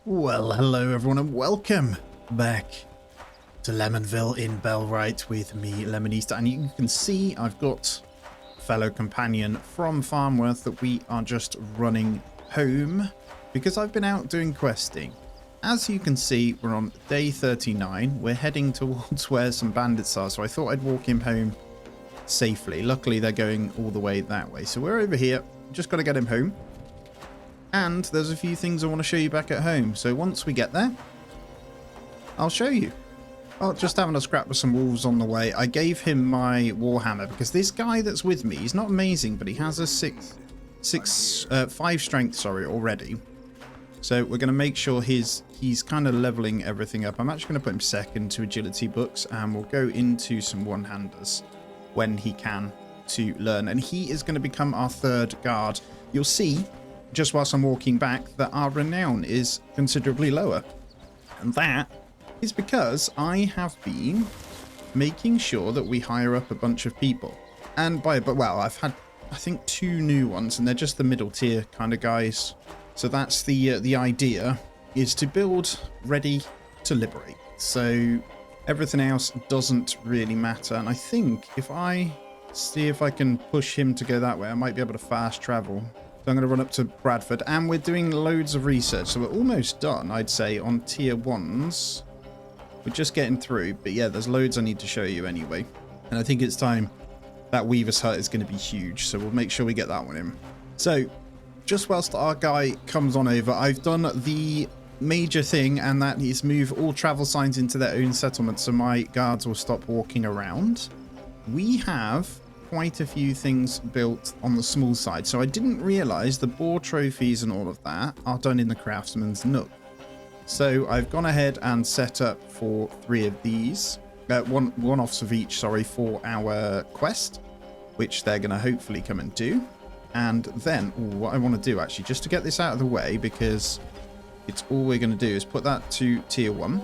Well, hello everyone and welcome back to Lemonville in Bellwright with me, Lemonista. And you can see I've got a fellow companion from Farmworth that we are just running home because I've been out doing questing. As you can see, we're on day 39. We're heading towards where some bandits are, so I thought I'd walk him home safely. Luckily, they're going all the way that way. So we're over here. Just got to get him home. And there's a few things I want to show you back at home. So once we get there, I'll show you. Oh, just having a scrap with some wolves on the way. I gave him my warhammer because this guy that's with me, he's not amazing, but he has a 5 strength, already. So we're going to make sure he's kind of leveling everything up. I'm actually going to put him second to agility books, and we'll go into some one-handers when he can to learn. And he is going to become our third guard. You'll see, just whilst I'm walking back, that our renown is considerably lower. And that is because I have been making sure that we hire up a bunch of people. And well, I've had, I think, 2 new ones, and they're just the middle tier kind of guys. So that's the idea, is to build ready to liberate. So everything else doesn't really matter. And I think if I see if I can push him to go that way, I might be able to fast travel. So I'm going to run up to Bradford, and we're doing loads of research. So we're almost done, I'd say, on tier 1s. We're just getting through. But yeah, there's loads I need to show you anyway. And I think it's time. That Weaver's Hut is going to be huge. So we'll make sure we get that one in. So just whilst our guy comes on over, I've done the major thing, and that is move all travel signs into their own settlement. So my guards will stop walking around. We have quite a few things built on the small side, so I didn't realize the boar trophies and all of that are done in the craftsman's nook. So I've gone ahead and set up for 3 of these, one-offs of each, sorry, for our quest, which they're going to hopefully come and do. And then what I want to do, actually, just to get this out of the way, because it's all we're going to do, is put that to tier 1.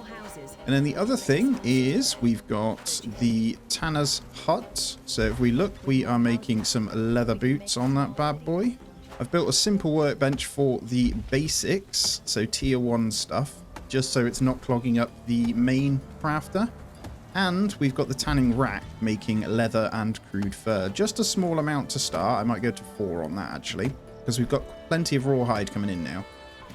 And then the other thing is we've got the Tanner's Hut. So if we look, we are making some leather boots on that bad boy. I've built a simple workbench for the basics, so tier 1 stuff, just so it's not clogging up the main crafter. And we've got the tanning rack making leather and crude fur. Just a small amount to start. I might go to 4 on that, actually, because we've got plenty of rawhide coming in now.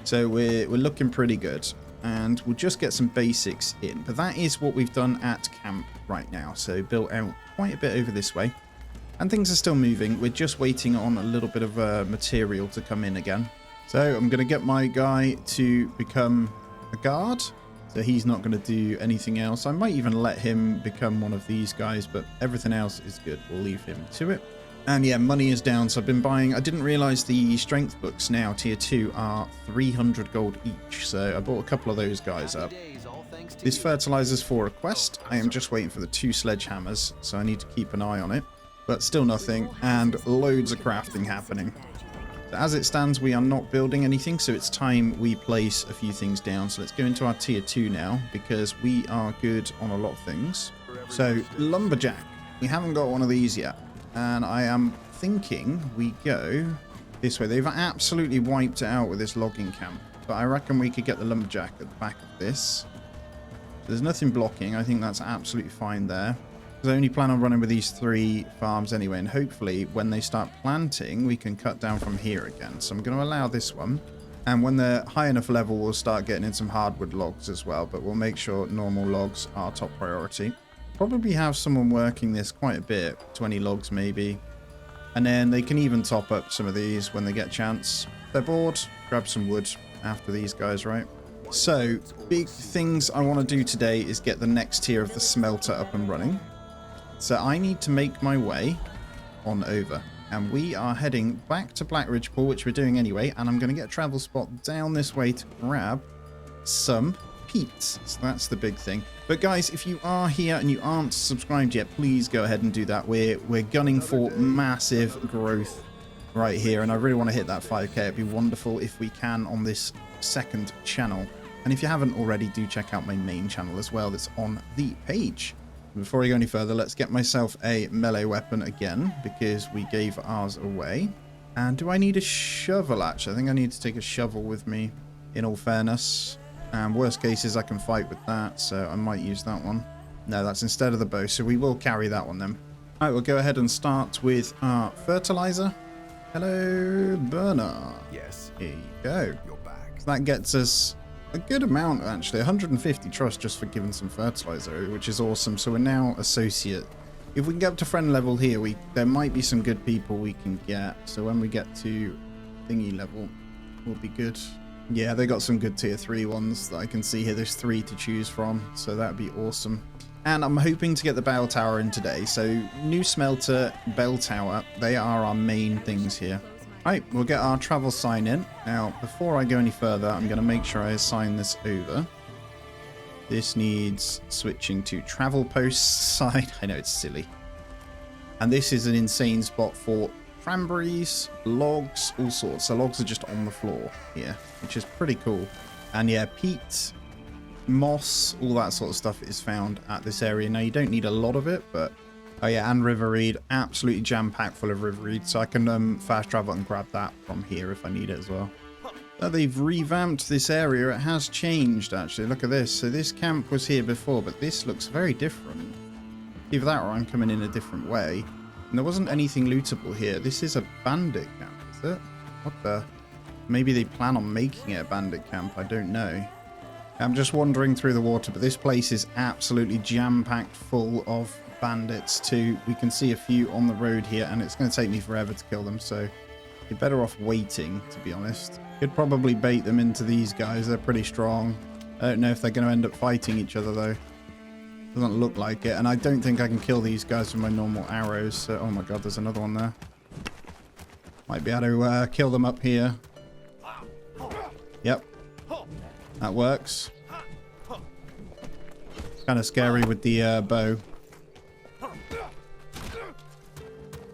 So we're looking pretty good. And we'll just get some basics in. But that is what we've done at camp right now. So built out quite a bit over this way. And things are still moving. We're just waiting on a little bit of material to come in again. So I'm going to get my guy to become a guard. So he's not going to do anything else. I might even let him become one of these guys. But everything else is good. We'll leave him to it. And yeah, money is down, so I've been buying. I didn't realize the strength books now, tier 2, are 300 gold each. So I bought a couple of those guys up. This fertilizer's for a quest. I am just waiting for the 2 sledgehammers, so I need to keep an eye on it. But still nothing, and loads of crafting happening. So as it stands, we are not building anything, so it's time we place a few things down. So let's go into our tier 2 now, because we are good on a lot of things. So lumberjack. We haven't got one of these yet. And I am thinking we go this way. They've absolutely wiped it out with this logging camp. But I reckon we could get the lumberjack at the back of this. There's nothing blocking. I think that's absolutely fine there. Because I only plan on running with these 3 farms anyway. And hopefully when they start planting, we can cut down from here again. So I'm going to allow this one. And when they're high enough level, we'll start getting in some hardwood logs as well. But we'll make sure normal logs are top priority. Probably have someone working this quite a bit, 20 logs maybe, and then they can even top up some of these when they get a chance. If they're bored, grab some wood after these guys, right? So big things I want to do today is get the next tier of the smelter up and running. So I need to make my way on over, and we are heading back to Blackridge Pool, which we're doing anyway, and I'm going to get a travel spot down this way to grab some peats. So that's the big thing. But guys, if you are here and you aren't subscribed yet, please go ahead and do that. We're gunning for massive growth right here, and I really want to hit that 5k. It'd be wonderful if we can on this second channel. And if you haven't already, do check out my main channel as well. That's on the page. Before I go any further, let's get myself a melee weapon again, because we gave ours away. And do I need a shovel, actually? I think I need to take a shovel with me. in all fairness. And worst cases, I can fight with that, so I might use that one. No, that's instead of the bow, so we will carry that one then. All right, we'll go ahead and start with our fertilizer. Hello, burner. Yes. Here you go. You're back. So that gets us a good amount, actually. 150 trust just for giving some fertilizer, which is awesome. So we're now associate. If we can get up to friend level here, there might be some good people we can get. So when we get to thingy level, we'll be good. Yeah, they got some good tier 3 ones that I can see here. There's 3 to choose from, so that'd be awesome. And I'm hoping to get the bell tower in today. So new smelter, bell tower, they are our main things here. Right, we'll get our travel sign in. Now, before I go any further, I'm going to make sure I assign this over. This needs switching to travel post side. I know it's silly. And this is an insane spot for cranberries, logs, all sorts. So logs are just on the floor here, which is pretty cool. And yeah, peat, moss, all that sort of stuff is found at this area. Now, you don't need a lot of it, but oh yeah, and river reed, absolutely jam-packed full of river reed, so I can fast travel and grab that from here if I need it as well. So they've revamped this area. It has changed, actually. Look at this. So this camp was here before, but this looks very different. Either that or I'm coming in a different way. And there wasn't anything lootable here. This is a bandit camp, is it? What the? Maybe they plan on making it a bandit camp. I don't know. I'm just wandering through the water, but this place is absolutely jam-packed full of bandits too. We can see a few on the road here, and it's going to take me forever to kill them, so you're better off waiting, to be honest. Could probably bait them into these guys. They're pretty strong. I don't know if they're going to end up fighting each other though. Doesn't look like it, and I don't think I can kill these guys with my normal arrows. So, oh my god, there's another one there. Might be able to kill them up here. Yep, that works. Kind of scary with the bow.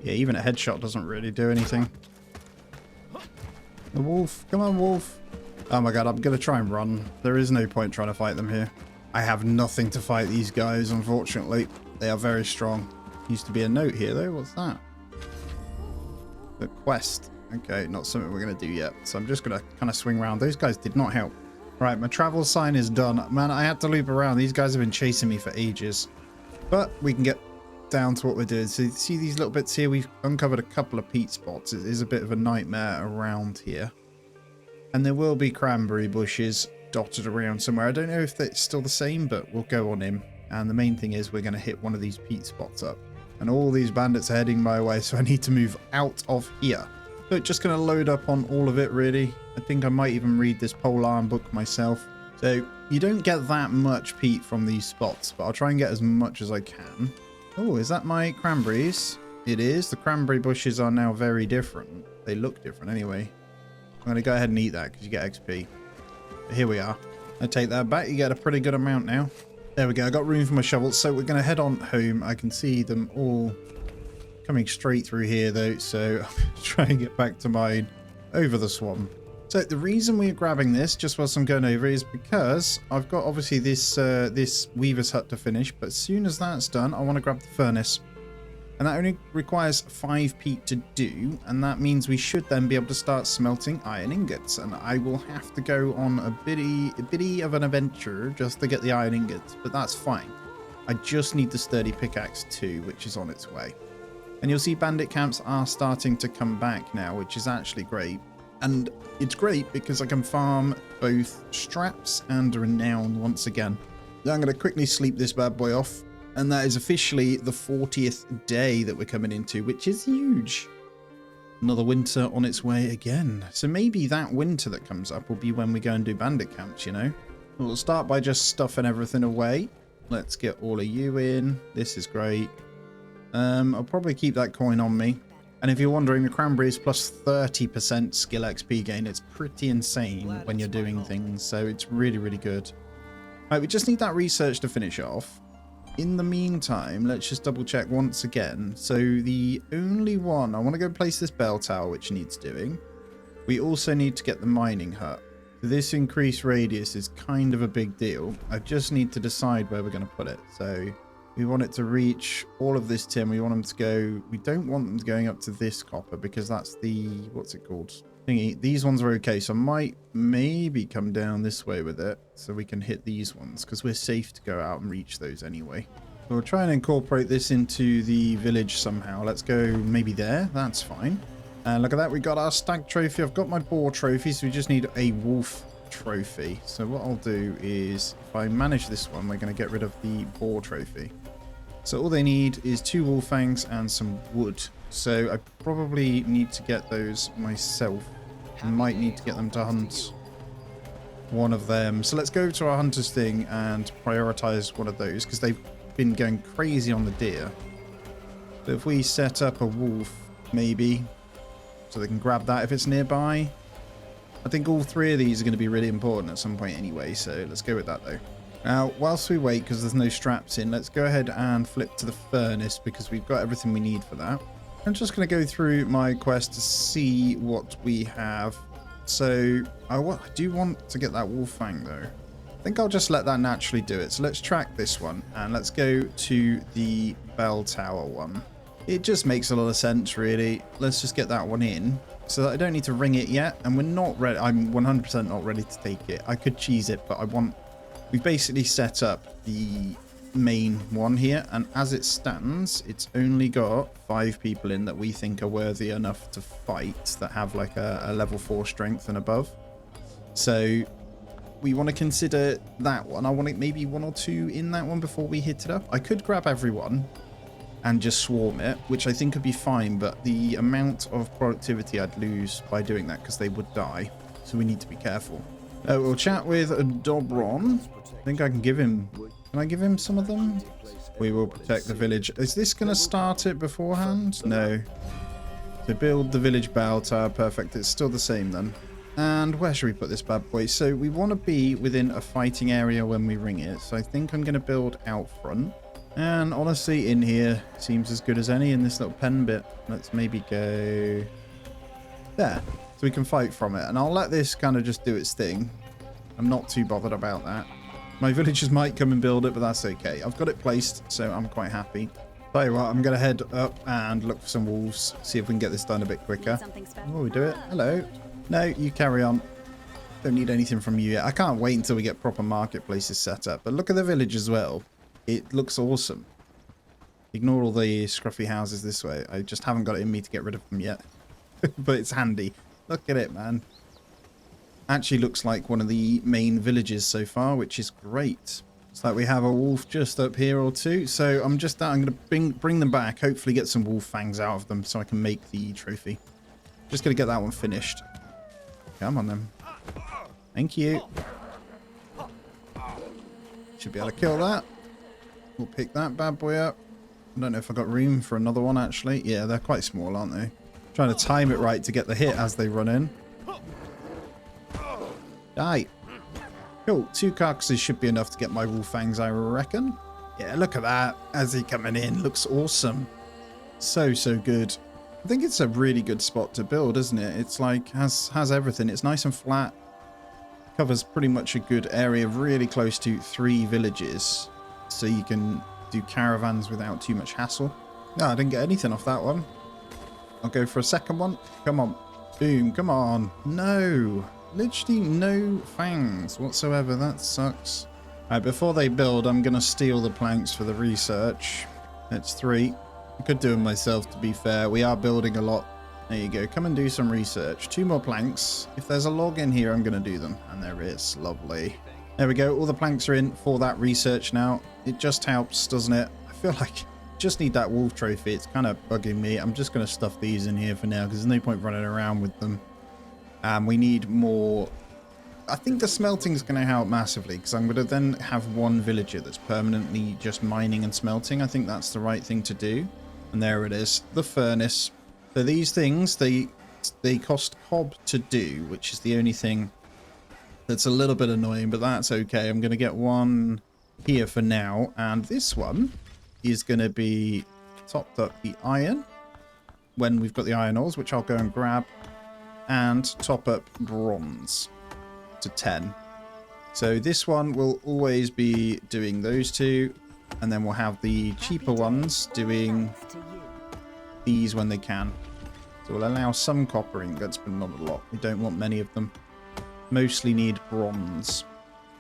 Yeah, even a headshot doesn't really do anything. The wolf. Come on, wolf. Oh my god, I'm going to try and run. There is no point trying to fight them here. I have nothing to fight these guys, unfortunately. They are very strong. Used to be a note here, though. What's that? The quest. Okay, not something we're going to do yet. So I'm just going to kind of swing around. Those guys did not help. Right, my travel sign is done. Man, I had to loop around. These guys have been chasing me for ages. But we can get down to what we're doing. So you see these little bits here? We've uncovered a couple of peat spots. It is a bit of a nightmare around here. And there will be cranberry bushes dotted around somewhere. I don't know if that's still the same, but we'll go on in. And the main thing is we're going to hit one of these peat spots up. And all these bandits are heading my way, so I need to move out of here. So just going to load up on all of it, really. I think I might even read this polearm book myself. So you don't get that much peat from these spots, but I'll try and get as much as I can. Oh, is that my cranberries? It is. The cranberry bushes are now very different. They look different anyway. I'm going to go ahead and eat that because you get XP. But here we are. I take that back. You get a pretty good amount now. There we go. I got room for my shovels. So we're going to head on home. I can see them all coming straight through here though. So I'm trying to get back to mine over the swamp. So the reason we're grabbing this, just whilst I'm going over, is because I've got obviously this this weaver's hut to finish, but as soon as that's done, I want to grab the furnace. And that only requires 5 peat to do, and that means we should then be able to start smelting iron ingots. And I will have to go on a bitty of an adventure just to get the iron ingots, but that's fine. I just need the sturdy pickaxe too, which is on its way. And you'll see bandit camps are starting to come back now, which is actually great. And it's great because I can farm both straps and renown once again. Now I'm going to quickly sleep this bad boy off. And that is officially the 40th day that we're coming into, which is huge. Another winter on its way again. So maybe that winter that comes up will be when we go and do bandit camps, you know. We'll start by just stuffing everything away. Let's get all of you in. This is great. I'll probably keep that coin on me. And if you're wondering, the cranberry is plus 30% skill XP gain. It's pretty insane when you're doing things, so it's really, really good. Right, we just need that research to finish off. In the meantime, let's just double check once again. So the only one, I want to go place this bell tower, which needs doing. We also need to get the mining hut. This increased radius is kind of a big deal. I just need to decide where we're going to put it. So We want it to reach all of this tin. We want them to go... We don't want them going up to this copper because that's the... What's it called? Thingy. These ones are okay. So I might maybe come down this way with it so we can hit these ones because we're safe to go out and reach those anyway. So we'll try and incorporate this into the village somehow. Let's go maybe there. That's fine. And look at that. We got our stag trophy. I've got my boar trophy. So we just need a wolf trophy. So what I'll do is if I manage this one, we're going to get rid of the boar trophy. So all they need is 2 wolf fangs and some wood. So I probably need to get those myself. I might need to get them to hunt one of them. So let's go to our hunters thing and prioritize one of those because they've been going crazy on the deer. So if we set up a wolf, maybe, so they can grab that if it's nearby. I think all 3 of these are going to be really important at some point anyway. So let's go with that though. Now, whilst we wait, because there's no straps in, let's go ahead and flip to the furnace because we've got everything we need for that. I'm just going to go through my quest to see what we have. So, I do want to get that wolf fang though. I think I'll just let that naturally do it. So let's track this one and let's go to the bell tower one. It just makes a lot of sense really. Let's just get that one in so that I don't need to ring it yet. And we're not ready. I'm 100% not ready to take it. I could cheese it, but I want... We've basically set up the main one here, and as it stands, it's only got 5 people in that we think are worthy enough to fight, that have like a level 4 strength and above. So we want to consider that one. I want maybe 1 or 2 in that one before we hit it up. I could grab everyone and just swarm it, which I think would be fine, but the amount of productivity I'd lose by doing that because they would die. So we need to be careful. We'll chat with Dobron. I think I can give him... Can I give him some of them? We will protect the village. Is this going to start it beforehand? No. To build the village bell tower. Perfect. It's still the same then. And where should we put this bad boy? So we want to be within a fighting area when we ring it. So I think I'm going to build out front. And honestly, in here seems as good as any in this little pen bit. Let's maybe go there. So we can fight from it. And I'll let this kind of just do its thing. I'm not too bothered about that. My villagers might come and build it, but that's okay. I've got it placed, so I'm quite happy. Tell you what, I'm going to head up and look for some wolves. See if we can get this done a bit quicker. Oh, we do it. Hello. No, you carry on. Don't need anything from you yet. I can't wait until we get proper marketplaces set up. But look at the village as well. It looks awesome. Ignore all the scruffy houses this way. I just haven't got it in me to get rid of them yet. But it's handy. Look at it, man. Actually looks like one of the main villages so far, which is great. It's like we have a wolf just up here or 2. So I'm going to bring them back, hopefully get some wolf fangs out of them so I can make the trophy. Just going to get that one finished. Come on then. Thank you. Should be able to kill that. We'll pick that bad boy up. I don't know if I've got room for another one actually. Yeah, they're quite small, aren't they? Trying to time it right to get the hit as they run in. Die. Cool. 2 carcasses should be enough to get my wolf fangs, I reckon. Yeah, look at that. As he coming in. Looks awesome. So good. I think it's a really good spot to build, isn't it? It's like, has everything. It's nice and flat. Covers pretty much a good area, really close to 3 villages. So you can do caravans without too much hassle. No, I didn't get anything off that one. I'll go for a second one. Come on. Boom. Come on. No. Literally no fangs whatsoever. That sucks. Alright, before they build, I'm going to steal the planks for the research. That's 3. I could do them myself, to be fair. We are building a lot. There you go. Come and do some research. 2 more planks. If there's a log in here, I'm going to do them. And there is. Lovely. There we go. All the planks are in for that research now. It just helps, doesn't it? I feel like I just need that wolf trophy. It's kind of bugging me. I'm just going to stuff these in here for now because there's no point running around with them. We need more. I think the smelting is going to help massively because I'm going to then have 1 villager that's permanently just mining and smelting. I think that's the right thing to do. And there it is, the furnace. So these things, they cost cob to do, which is the only thing that's a little bit annoying, but that's okay. I'm going to get 1 here for now. And this one is going to be topped up the iron when we've got the iron ores, which I'll go and grab. And top up bronze to 10. So this one will always be doing those 2. And then we'll have the cheaper ones doing these when they can. So we'll allow some copper ingots, but not a lot. We don't want many of them. Mostly need bronze.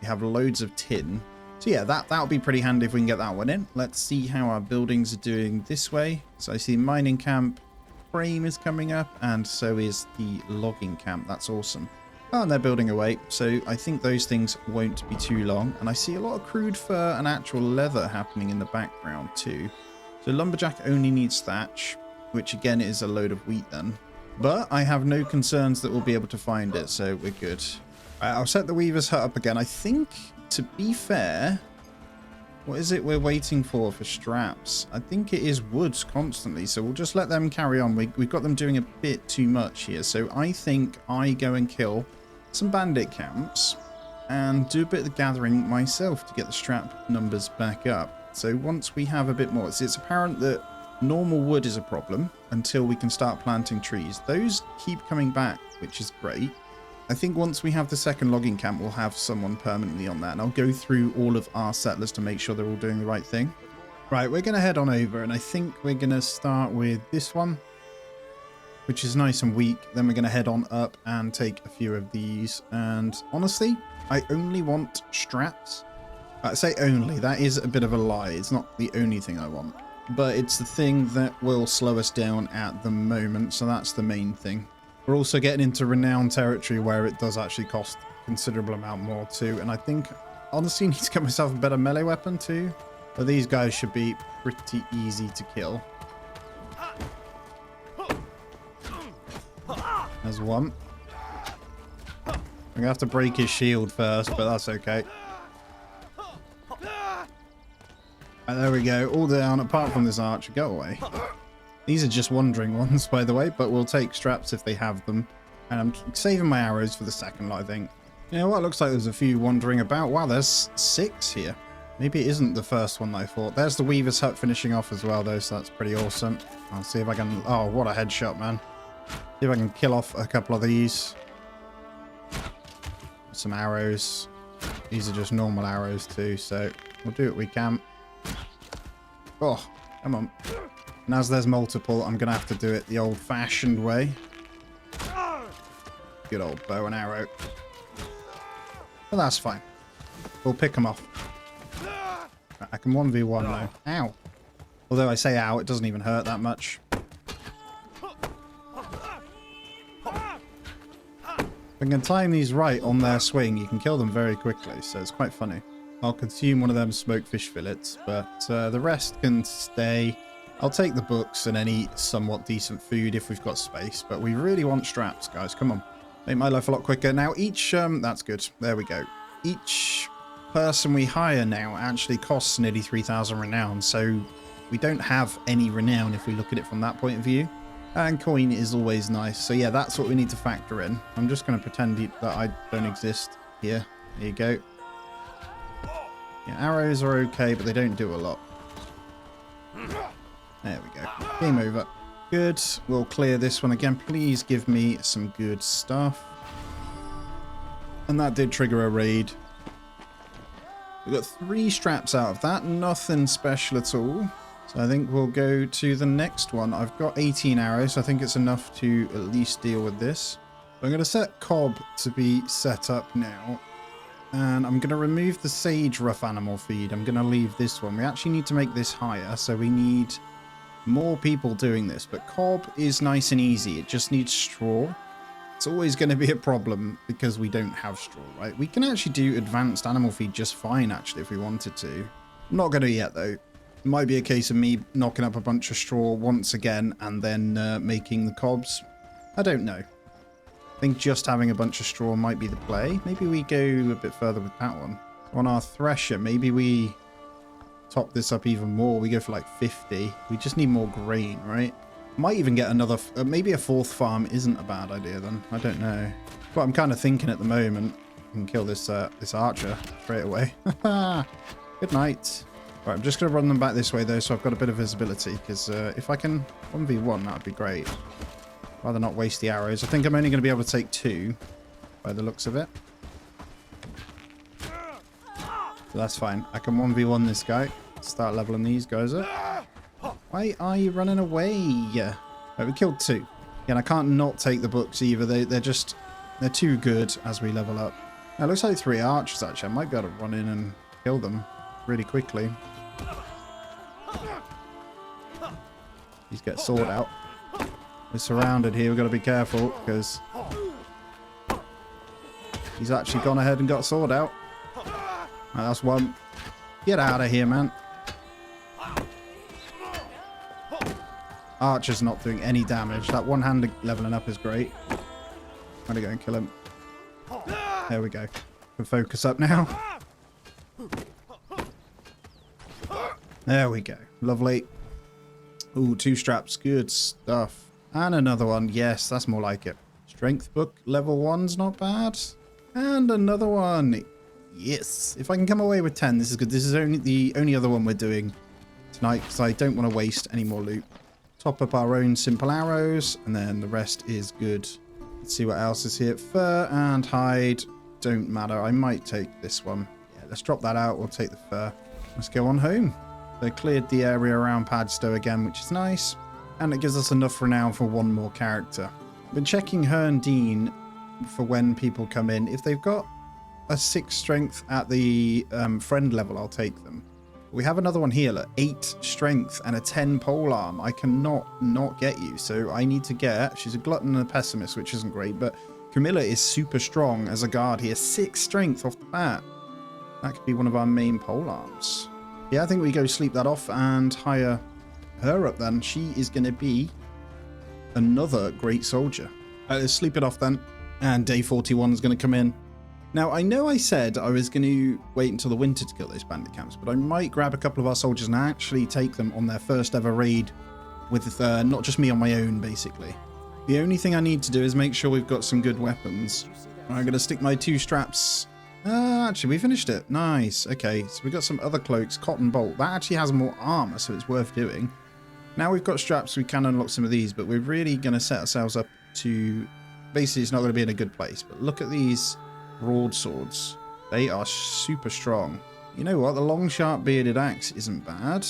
We have loads of tin. So yeah, that'll be pretty handy if we can get that one in. Let's see how our buildings are doing this way. So I see mining camp frame is coming up, and so is the logging camp. That's awesome. Oh, and they're building away. So I think those things won't be too long. And I see a lot of crude fur and actual leather happening in the background too. So lumberjack only needs thatch, which again is a load of wheat then. But I have no concerns that we'll be able to find it, so we're good. I'll set the weaver's hut up again. I think, to be fair, what is it we're waiting for straps? I think it is woods constantly, so we'll just let them carry on. We've got them doing a bit too much here, so I think I go and kill some bandit camps and do a bit of the gathering myself to get the strap numbers back up. So once we have a bit more, it's apparent that normal wood is a problem until we can start planting trees. Those keep coming back, which is great. I think once we have the second logging camp, we'll have someone permanently on that. And I'll go through all of our settlers to make sure they're all doing the right thing. Right, we're going to head on over. And I think we're going to start with this one, which is nice and weak. Then we're going to head on up and take a few of these. And honestly, I only want straps. I say only. That is a bit of a lie. It's not the only thing I want. But it's the thing that will slow us down at the moment. So that's the main thing. We're also getting into renowned territory where it does actually cost a considerable amount more too. And I think, honestly, I need to get myself a better melee weapon too. But these guys should be pretty easy to kill. There's one. I'm going to have to break his shield first, but that's okay. Right, there we go. All down, apart from this archer. Go away. These are just wandering ones, by the way, but we'll take straps if they have them. And I'm saving my arrows for the second lot, I think. You know what? Looks like there's a few wandering about. Wow, there's 6 here. Maybe it isn't the first one that I thought. There's the weaver's hut finishing off as well, though, so that's pretty awesome. I'll see if I can... Oh, what a headshot, man. See if I can kill off a couple of these. Some arrows. These are just normal arrows, too, so we'll do what we can. Oh, come on. And as there's multiple, I'm going to have to do it the old-fashioned way. Good old bow and arrow. But that's fine. We'll pick them off. Right, I can 1v1 now. Ow. Although I say ow, it doesn't even hurt that much. If I can time these right on their swing, you can kill them very quickly, so it's quite funny. I'll consume one of them smoked fish fillets, but the rest can stay. I'll take the books and any somewhat decent food if we've got space, but we really want straps, guys. Come on. Make my life a lot quicker. Now, each... that's good. There we go. Each person we hire now actually costs nearly 3,000 renown, so we don't have any renown if we look at it from that point of view. And coin is always nice. So, yeah, that's what we need to factor in. I'm just going to pretend that I don't exist here. There you go. Yeah, arrows are okay, but they don't do a lot. There we go. Game over. Good. We'll clear this one again. Please give me some good stuff. And that did trigger a raid. We got 3 straps out of that. Nothing special at all. So I think we'll go to the next one. I've got 18 arrows. So I think it's enough to at least deal with this. I'm going to set Cobb to be set up now. And I'm going to remove the sage rough animal feed. I'm going to leave this one. We actually need to make this higher. So we need more people doing this, but cob is nice and easy. It just needs straw. It's always going to be a problem because we don't have straw, right? We can actually do advanced animal feed just fine, actually, if we wanted to. I'm not going to yet, though. It might be a case of me knocking up a bunch of straw once again and then making the cobs. I don't know. I think just having a bunch of straw might be the play. Maybe we go a bit further with that one. On our thresher, maybe we top this up even more. We go for like 50. We just need more grain, right? Might even get another... maybe a 4th farm isn't a bad idea then. I don't know. But I'm kind of thinking at the moment. I can kill this this archer straight away. Good night. Right, I'm just going to run them back this way though, so I've got a bit of visibility. Because if I can 1v1, that would be great. Rather not waste the arrows. I think I'm only going to be able to take 2 by the looks of it. So that's fine. I can 1v1 this guy. Start leveling these guys up. Why are you running away? Right, we killed 2. And I can't not take the books either. They're too good as we level up. Now, it looks like 3 archers actually. I might be able to run in and kill them really quickly. Please get sword out. We're surrounded here. We've got to be careful because he's actually gone ahead and got sword out. Right, that's one. Get out of here, man. Archer's not doing any damage. That one-handed leveling up is great. I'm going to go and kill him. There we go. Can focus up now. There we go. Lovely. Ooh, 2 straps. Good stuff. And another one. Yes, that's more like it. Strength book level 1's not bad. And another one. Yes. If I can come away with 10, this is good. This is the only other one we're doing tonight because I don't want to waste any more loot. Top up our own simple arrows, and then the rest is good. Let's see what else is here. Fur and hide don't matter. I might take this one. Yeah, let's drop that out. We'll take the fur. Let's go on home. They cleared the area around Padstow again, which is nice. And it gives us enough renown for 1 more character. I've been checking Herne Dean for when people come in. If they've got a 6 strength at the friend level, I'll take them. We have another one here, look, 8 strength and a 10 polearm. I cannot not get you, so I need to get... She's a glutton and a pessimist, which isn't great, but Camilla is super strong as a guard here. 6 strength off the bat. That could be one of our main polearms. Yeah, I think we go sleep that off and hire her up then. She is going to be another great soldier. Let's sleep it off then. And day 41 is going to come in. Now, I know I said I was going to wait until the winter to kill those bandit camps, but I might grab a couple of our soldiers and actually take them on their first ever raid with not just me on my own, basically. The only thing I need to do is make sure we've got some good weapons. I'm going to stick my 2 straps. Actually, we finished it. Nice. Okay, so we've got some other cloaks. Cotton bolt. That actually has more armor, so it's worth doing. Now we've got straps, we can unlock some of these, but we're really going to set ourselves up to... Basically, it's not going to be in a good place, but look at these... broadswords. They are super strong. You know what? The long sharp bearded axe isn't bad.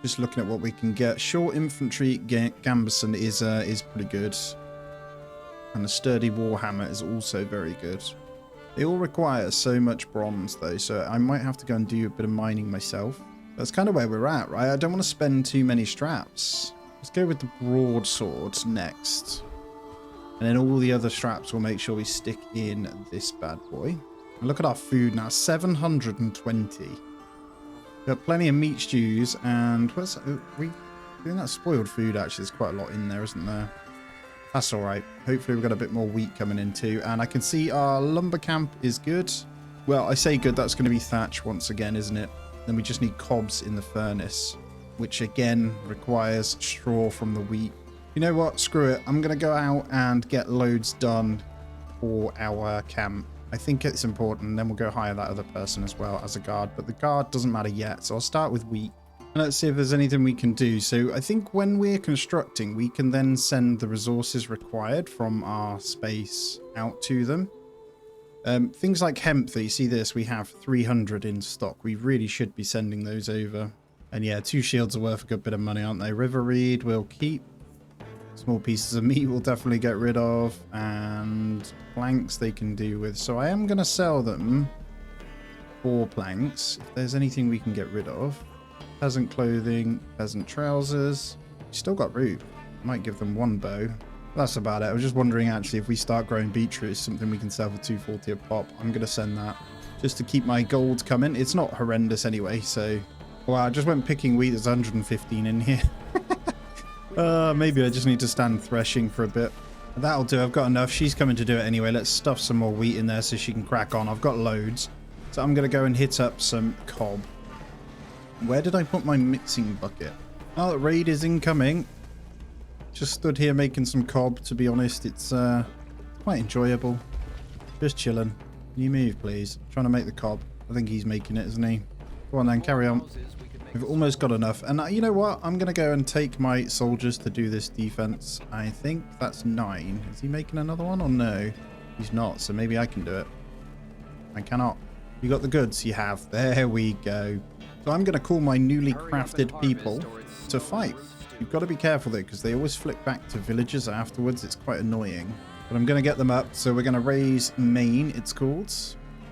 Just looking at what we can get. Short infantry gambeson is pretty good. And the sturdy warhammer is also very good. They all require so much bronze though, so I might have to go and do a bit of mining myself. That's kind of where we're at, right? I don't want to spend too many straps. Let's go with the broadswords next. And then all the other straps will make sure we stick in this bad boy. And look at our food now, 720. We've got plenty of meat stews, and what's we doing that spoiled food actually? There's quite a lot in there, isn't there? That's alright. Hopefully we've got a bit more wheat coming in too. And I can see our lumber camp is good. Well, I say good, that's going to be thatch once again, isn't it? Then we just need cobs in the furnace, which again requires straw from the wheat. You know what? Screw it. I'm going to go out and get loads done for our camp. I think it's important. Then we'll go hire that other person as well as a guard. But the guard doesn't matter yet. So I'll start with wheat. And let's see if there's anything we can do. So I think when we're constructing, we can then send the resources required from our space out to them. Things like hemp, though, you see this, we have 300 in stock. We really should be sending those over. And yeah, 2 shields are worth a good bit of money, aren't they? River reed we'll keep. Small pieces of meat we'll definitely get rid of. And planks they can do with. So I am going to sell them 4 planks. If there's anything we can get rid of. Peasant clothing, peasant trousers. Still got root. Might give them 1 bow. That's about it. I was just wondering actually if we start growing beetroot, something we can sell for 240 a pop. I'm going to send that just to keep my gold coming. It's not horrendous anyway, so... Wow, I just went picking wheat. There's 115 in here. Maybe I just need to stand threshing for a bit. That'll do. I've got enough. She's coming to do it anyway. Let's stuff some more wheat in there so she can crack on. I've got loads. So I'm going to go and hit up some cob. Where did I put my mixing bucket? Oh, the raid is incoming. Just stood here making some cob, to be honest. It's quite enjoyable. Just chilling. Can you move, please? I'm trying to make the cob. I think he's making it, isn't he? Go on then, carry on. We've almost got enough. And you know what? I'm going to go and take my soldiers to do this defense. I think that's 9. Is he making another one or no? He's not, so maybe I can do it. I cannot. You got the goods? You have. There we go. So I'm going to call my newly crafted people to fight. You've got to be careful though, because they always flick back to villages afterwards. It's quite annoying. But I'm going to get them up. So we're going to raise Main, it's called.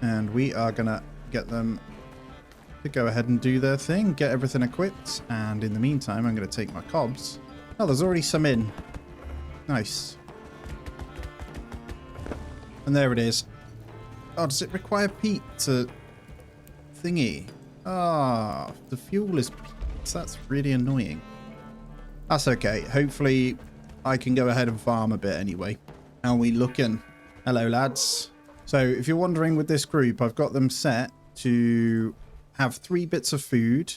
And we are going to get them to go ahead and do their thing. Get everything equipped. And in the meantime, I'm going to take my cobs. Oh, there's already some in. Nice. And there it is. Oh, does it require peat to thingy? Ah, the fuel is peat. That's really annoying. That's okay. Hopefully, I can go ahead and farm a bit anyway. How are we looking? Hello, lads. So, if you're wondering with this group, I've got them set to have 3 bits of food.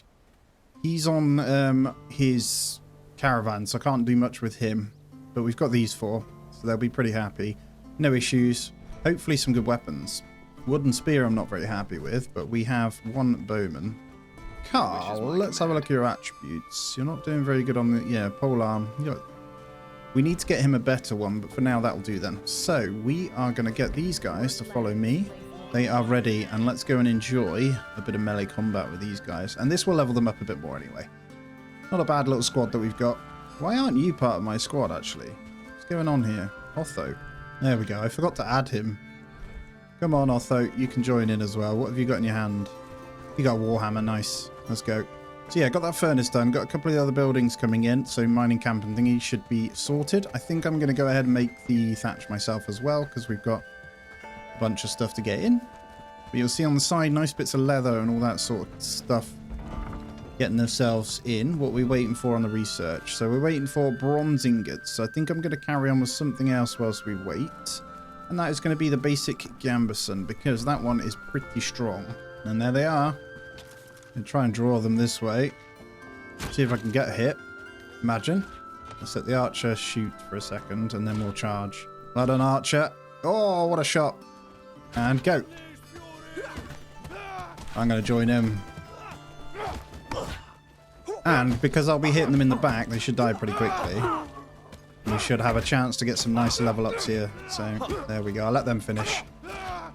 He's on his caravan, so I can't do much with him. But we've got these 4, so they'll be pretty happy. No issues. Hopefully some good weapons. Wooden spear I'm not very happy with, but we have 1 bowman. Carl, let's have a look at your attributes. You're not doing very good on the... Yeah, polearm. We need to get him a better one, but for now that'll do then. So, we are going to get these guys to follow me. They are ready, and let's go and enjoy a bit of melee combat with these guys. And this will level them up a bit more anyway. Not a bad little squad that we've got. Why aren't you part of my squad, actually? What's going on here? Otho. There we go. I forgot to add him. Come on, Otho. You can join in as well. What have you got in your hand? You got a warhammer. Nice. Let's go. So yeah, got that furnace done. Got a couple of the other buildings coming in. So mining camp and thingy should be sorted. I think I'm going to go ahead and make the thatch myself as well, because we've got a bunch of stuff to get in. But you'll see on the side, nice bits of leather and all that sort of stuff getting themselves in. What we're waiting for on the research. So we're waiting for bronze ingots. So I think I'm going to carry on with something else whilst we wait. And that is going to be the basic gambeson, because that one is pretty strong. And there they are. I'm going to try and draw them this way. See if I can get a hit. Imagine. Let's let the archer shoot for a second, and then we'll charge. Well done, archer. Oh, what a shot. And go. I'm going to join him. And because I'll be hitting them in the back, they should die pretty quickly. We should have a chance to get some nice level ups here. So, there we go. I'll let them finish.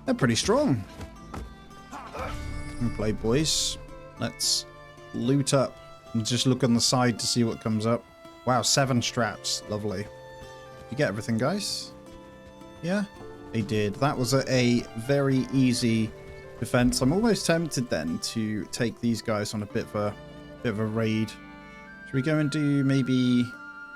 They're pretty strong. Well played, boys. Let's loot up and just look on the side to see what comes up. Wow, 7 straps. Lovely. You get everything, guys? Yeah? They did. That was a very easy defense. I'm almost tempted then to take these guys on a bit of a raid. Should we go and do maybe...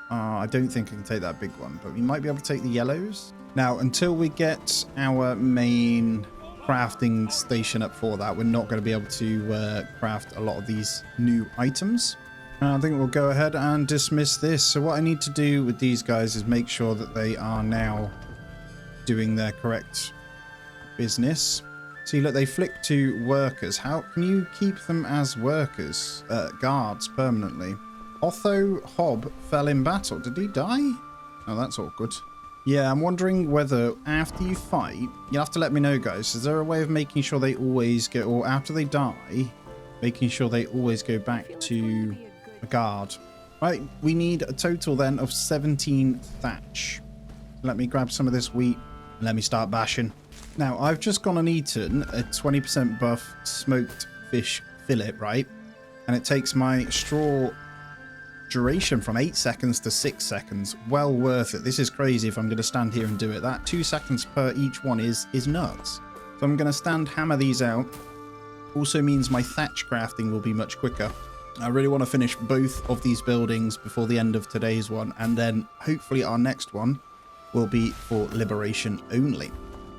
I don't think I can take that big one, but we might be able to take the yellows. Now, until we get our main crafting station up for that, we're not going to be able to craft a lot of these new items. I think we'll go ahead and dismiss this. So what I need to do with these guys is make sure that they are now doing their correct business. See, look, they flick to workers. How can you keep them as workers? Guards permanently. Otho Hobb fell in battle. Did he die? Oh, that's awkward. Yeah, I'm wondering whether after you fight, you'll have to let me know, guys. Is there a way of making sure they always go, or after they die, making sure they always go back to a guard? Right, we need a total then of 17 thatch. Let me grab some of this wheat and let me start bashing. Now, I've just gone and eaten a 20% buff smoked fish fillet, right? And it takes my straw duration from 8 seconds to 6 seconds. Well worth it. This is crazy if I'm going to stand here and do it. That 2 seconds per each one is nuts. So I'm going to stand hammer these out. Also means my thatch crafting will be much quicker. I really want to finish both of these buildings before the end of today's one, and then hopefully our next one will be for liberation only.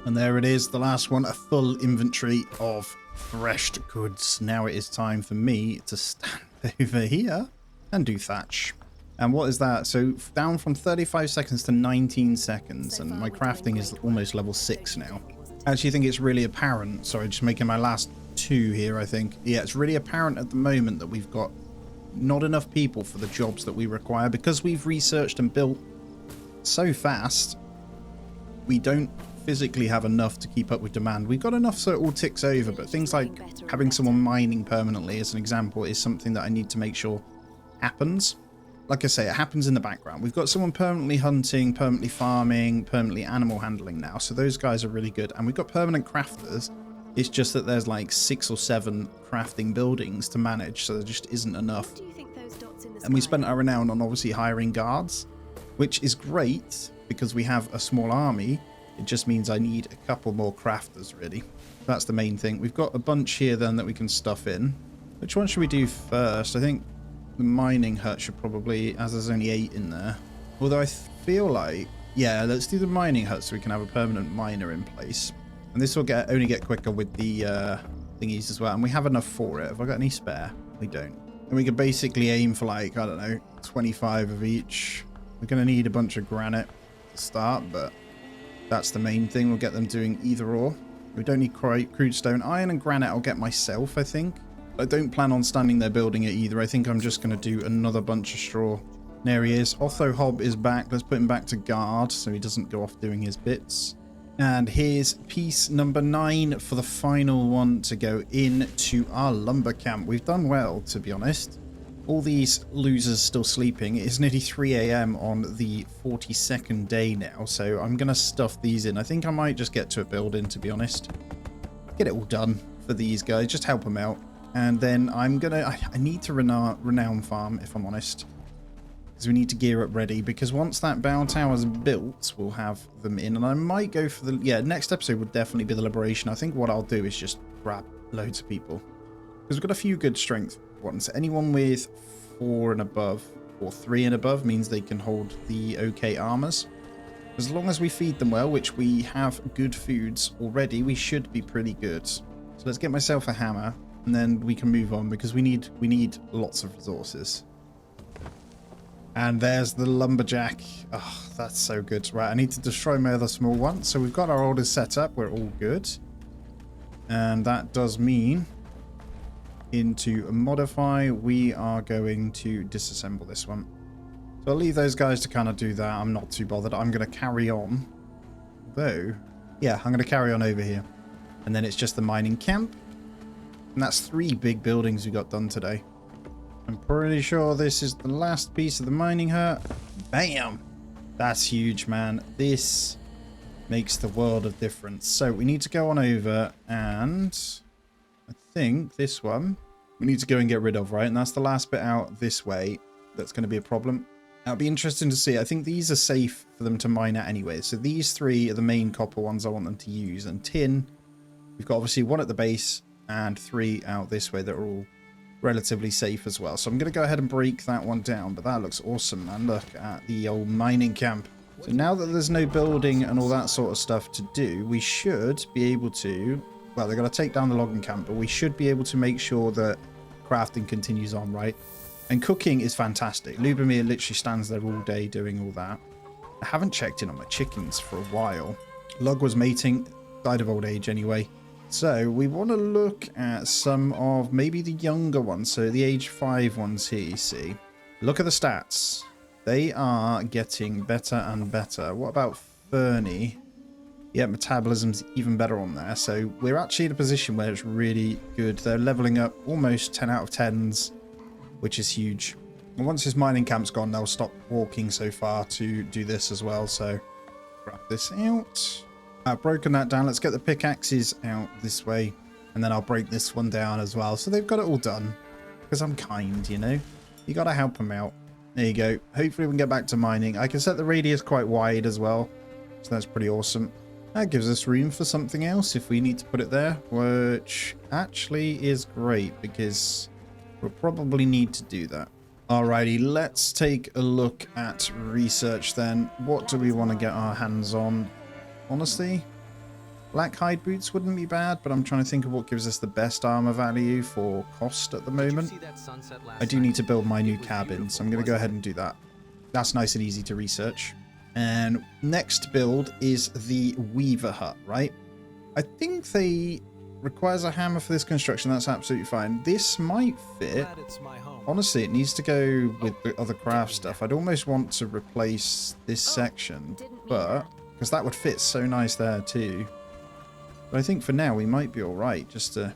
And there it is, the last one, a full inventory of threshed goods. Now it is time for me to stand over here and do thatch. And what is that? So down from 35 seconds to 19 seconds, and my crafting is almost level 6 now. I actually think it's really apparent, sorry, just making my last 2 here, I think. Yeah, it's really apparent at the moment that we've got not enough people for the jobs that we require, because we've researched and built so fast. We don't physically have enough to keep up with demand. We've got enough so it all ticks over, but things like having someone mining permanently, as an example, is something that I need to make sure happens. Like I say, it happens in the background. We've got someone permanently hunting, permanently farming, permanently animal handling now, so those guys are really good. And we've got permanent crafters It's just that there's like 6 or 7 crafting buildings to manage, so there just isn't enough. And we spent our renown on obviously hiring guards, which is great because we have a small army. It just means I need a couple more crafters, really. That's the main thing. We've got a bunch here then that we can stuff in. Which one should we do first? I think the mining hut should probably, as there's only 8 in there. Although I feel like, yeah, let's do the mining hut so we can have a permanent miner in place. And this will only get quicker with the thingies as well. And we have enough for it. Have I got any spare? We don't. And we could basically aim for like, I don't know, 25 of each. We're going to need a bunch of granite to start, but that's the main thing. We'll get them doing either or. We don't need crude stone. Iron and granite I'll get myself, I think. I don't plan on standing there building it either. I think I'm just going to do another bunch of straw. There he is. Otho Hob is back. Let's put him back to guard so he doesn't go off doing his bits. And here's piece number 9 for the final one to go into our lumber camp. We've done well, to be honest. All these losers still sleeping. It's nearly 3 a.m. on the 42nd day now, so I'm going to stuff these in. I think I might just get to a building, to be honest. Get it all done for these guys. Just help them out. And then I'm going to... I need to renown farm, if I'm honest. Because we need to gear up ready. Because once that bow tower's built, we'll have them in. And I might go for the... Yeah, next episode would definitely be the liberation. I think what I'll do is just grab loads of people. Because we've got a few good strength ones. Anyone with 4 and above, or 3 and above, means they can hold the okay armors. As long as we feed them well, which we have good foods already, we should be pretty good. So let's get myself a hammer. And then we can move on because we need lots of resources. And there's the lumberjack. Oh, that's so good. Right, I need to destroy my other small one. So we've got our orders set up. We're all good. And that does mean into modify, we are going to disassemble this one. So I'll leave those guys to kind of do that. I'm not too bothered. I'm going to carry on. Though, yeah, I'm going to carry on over here. And then it's just the mining camp. And that's 3 big buildings we got done today. I'm pretty sure this is the last piece of the mining hut. Bam! That's huge, man. This makes the world of difference. So we need to go on over and I think this one we need to go and get rid of, right? And that's the last bit out this way. That's going to be a problem. That'll be interesting to see. I think these are safe for them to mine at anyway. So these 3 are the main copper ones I want them to use. And tin, we've got obviously 1 at the base and 3 out this way that are all relatively safe as well. So I'm going to go ahead and break that one down, but that looks awesome, man. Look at the old mining camp. So now that there's no building and all that sort of stuff to do, we should be able to, well, they're going to take down the logging camp, but we should be able to make sure that crafting continues on, right? And cooking is fantastic. Lubomir literally stands there all day doing all that. I haven't checked in on my chickens for a while. Lug was mating, died of old age anyway. So we want to look at some of maybe the younger ones. So the age 5 ones here, you see. Look at the stats. They are getting better and better. What about Fernie? Yeah, metabolism's even better on there. So we're actually in a position where it's really good. They're leveling up almost 10 out of 10s, which is huge. And once this mining camp's gone, they'll stop walking so far to do this as well. So grab this out. I've broken that down. Let's get the pickaxes out this way. And then I'll break this one down as well. So they've got it all done. Because I'm kind, you know. You got to help them out. There you go. Hopefully we can get back to mining. I can set the radius quite wide as well. So that's pretty awesome. That gives us room for something else if we need to put it there. Which actually is great. Because we'll probably need to do that. Alrighty, let's take a look at research then. What do we want to get our hands on? Honestly, black hide boots wouldn't be bad, but I'm trying to think of what gives us the best armor value for cost at the moment. I do need to build my new cabin, so I'm going to go ahead and do that. That's nice and easy to research. And next build is the Weaver Hut, right? I think they requires a hammer for this construction. That's absolutely fine. This might fit. Honestly, it needs to go with the other craft stuff. I'd almost want to replace this section, but because that would fit so nice there too. But I think for now we might be all right just to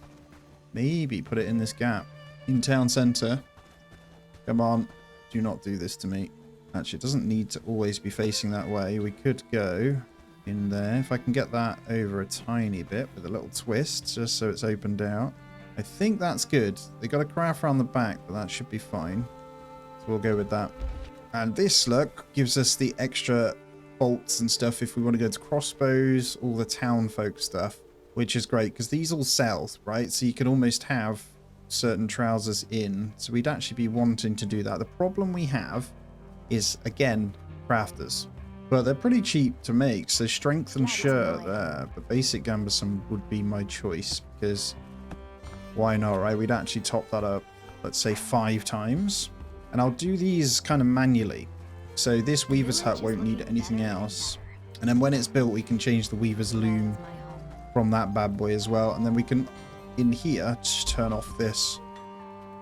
maybe put it in this gap in town center. Come on, do not do this to me. Actually, it doesn't need to always be facing that way. We could go in there. If I can get that over a tiny bit with a little twist, just so it's opened out. I think that's good. They got a craft around the back, but that should be fine. So we'll go with that. And this, look, gives us the extra bolts and stuff if we want to go to crossbows, all the town folk stuff, which is great because these all sell, right? So you can almost have certain trousers in. So we'd actually be wanting to do that. The problem we have is, again, crafters. But they're pretty cheap to make. So strength and shirt there. But basic gambersome would be my choice because why not, right? We'd actually top that up, let's say 5 times. And I'll do these kind of manually. So this weaver's hut won't need anything else. And then when it's built, we can change the weaver's loom from that bad boy as well. And then we can, in here, just turn off this.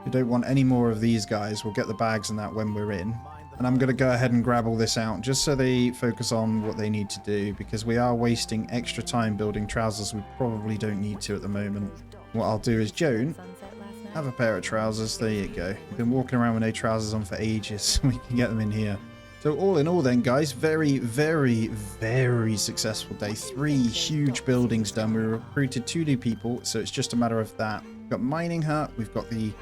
We don't want any more of these guys. We'll get the bags and that when we're in. And I'm going to go ahead and grab all this out just so they focus on what they need to do, because we are wasting extra time building trousers we probably don't need to at the moment. What I'll do is, Joan, have a pair of trousers. There you go. You've been walking around with no trousers on for ages. We can get them in here. So all in all then, guys, very, very, very successful day. 3 huge buildings done. We recruited 2 new people, so it's just a matter of that. We've got mining hut, we've got the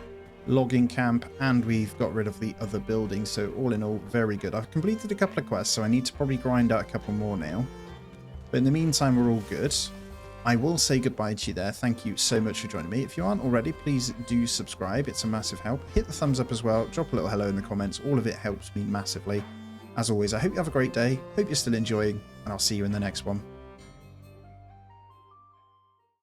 logging camp, and we've got rid of the other buildings. So all in all, very good. I've completed a couple of quests, so I need to probably grind out a couple more now. But in the meantime, we're all good. I will say goodbye to you there. Thank you so much for joining me. If you aren't already, please do subscribe. It's a massive help. Hit the thumbs up as well. Drop a little hello in the comments. All of it helps me massively. As always, I hope you have a great day. Hope you're still enjoying, and I'll see you in the next one.